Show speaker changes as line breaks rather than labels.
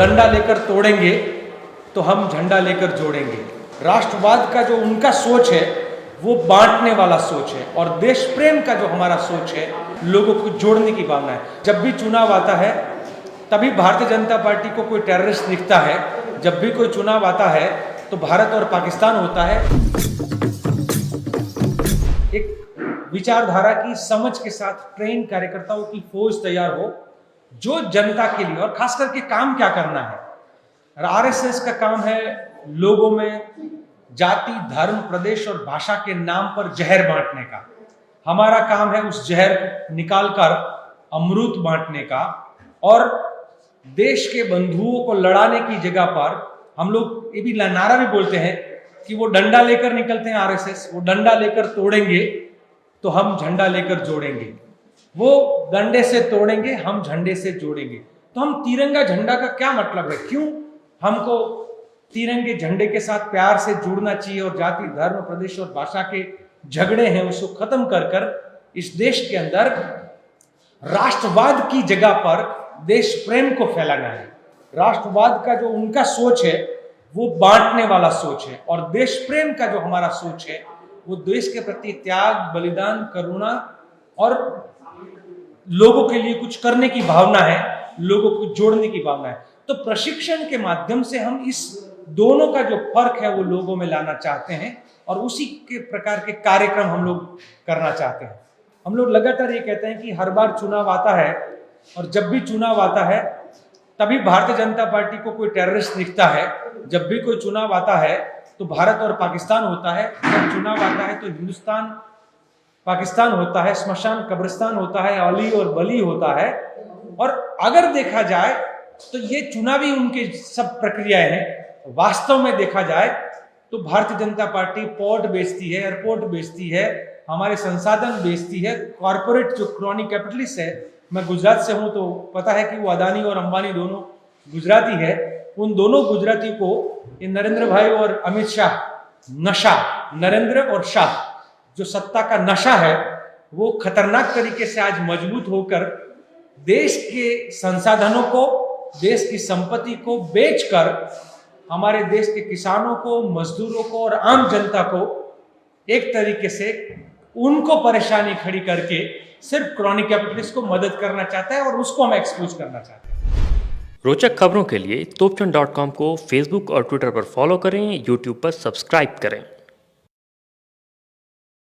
डंडा लेकर तोड़ेंगे तो हम झंडा लेकर जोड़ेंगे। राष्ट्रवाद का जो उनका सोच है वो बांटने वाला सोच है, और देश प्रेम का जो हमारा सोच है लोगों को जोड़ने की भावना है। जब भी चुनाव आता है तभी भारतीय जनता पार्टी को कोई टेररिस्ट दिखता है, जब भी कोई चुनाव आता है तो भारत और पाकिस्तान होता है। एक विचारधारा की समझ के साथ ट्रेन कार्यकर्ताओं की फौज तैयार हो जो जनता के लिए, और खास करके काम क्या करना है। आरएसएस का काम है लोगों में जाति, धर्म, प्रदेश और भाषा के नाम पर जहर बांटने का। हमारा काम है उस जहर निकालकर अमृत बांटने का, और देश के बंधुओं को लड़ाने की जगह पर हम लोग ये भी नारा भी बोलते हैं कि वो डंडा लेकर निकलते हैं आरएसएस, वो डंडा लेकर तोड़ेंगे तो हम झंडा लेकर जोड़ेंगे। वो डंडे से तोड़ेंगे, हम झंडे से जोड़ेंगे। तो हम तिरंगा झंडा का क्या मतलब है, क्यों हमको तिरंगे झंडे के साथ प्यार से जुड़ना चाहिए, और जाति, धर्म, प्रदेश और भाषा के झगड़े हैं उसको खत्म कर इस देश के अंदर राष्ट्रवाद की जगह पर देश प्रेम को फैलाना है। राष्ट्रवाद का जो उनका सोच है वो बांटने वाला सोच है, और देश प्रेम का जो हमारा सोच है वो देश के प्रति त्याग, बलिदान, करुणा और लोगों के लिए कुछ करने की भावना है, लोगों को जोड़ने की भावना है। तो प्रशिक्षण के माध्यम से हम इस दोनों का जो फर्क है वो लोगों में लाना चाहते हैं, और उसी के प्रकार के कार्यक्रम हम लोग करना चाहते हैं। हम लोग लगातार ये कहते हैं कि हर बार चुनाव आता है, और जब भी चुनाव आता है तभी भारतीय जनता पार्टी को कोई टेररिस्ट दिखता है। जब भी कोई चुनाव आता है तो भारत और पाकिस्तान होता है, जब चुनाव आता है तो हिंदुस्तान पाकिस्तान होता है, स्मशान कब्रिस्तान होता है, अली और बली होता है। और अगर देखा जाए तो ये चुनावी उनके सब प्रक्रियाएं हैं। वास्तव में देखा जाए तो भारतीय जनता पार्टी पोर्ट बेचती है, एयरपोर्ट बेचती है, हमारे संसाधन बेचती है। कॉर्पोरेट जो क्रॉनी कैपिटलिस्ट है, मैं गुजरात से हूं तो पता है कि वो अदानी और अंबानी दोनों गुजराती है। उन दोनों गुजराती को ये नरेंद्र भाई और अमित शाह, नशा, नरेंद्र और शाह जो सत्ता का नशा है वो खतरनाक तरीके से आज मजबूत होकर देश के संसाधनों को, देश की संपत्ति को बेचकर हमारे देश के किसानों को, मजदूरों को और आम जनता को एक तरीके से उनको परेशानी खड़ी करके सिर्फ क्रॉनिक कैपिटलिस्ट को मदद करना चाहता है, और उसको हम एक्सपोज करना चाहते हैं।
रोचक खबरों के लिए तोपचंद.com को फेसबुक और ट्विटर पर फॉलो करें, यूट्यूब पर सब्सक्राइब करें।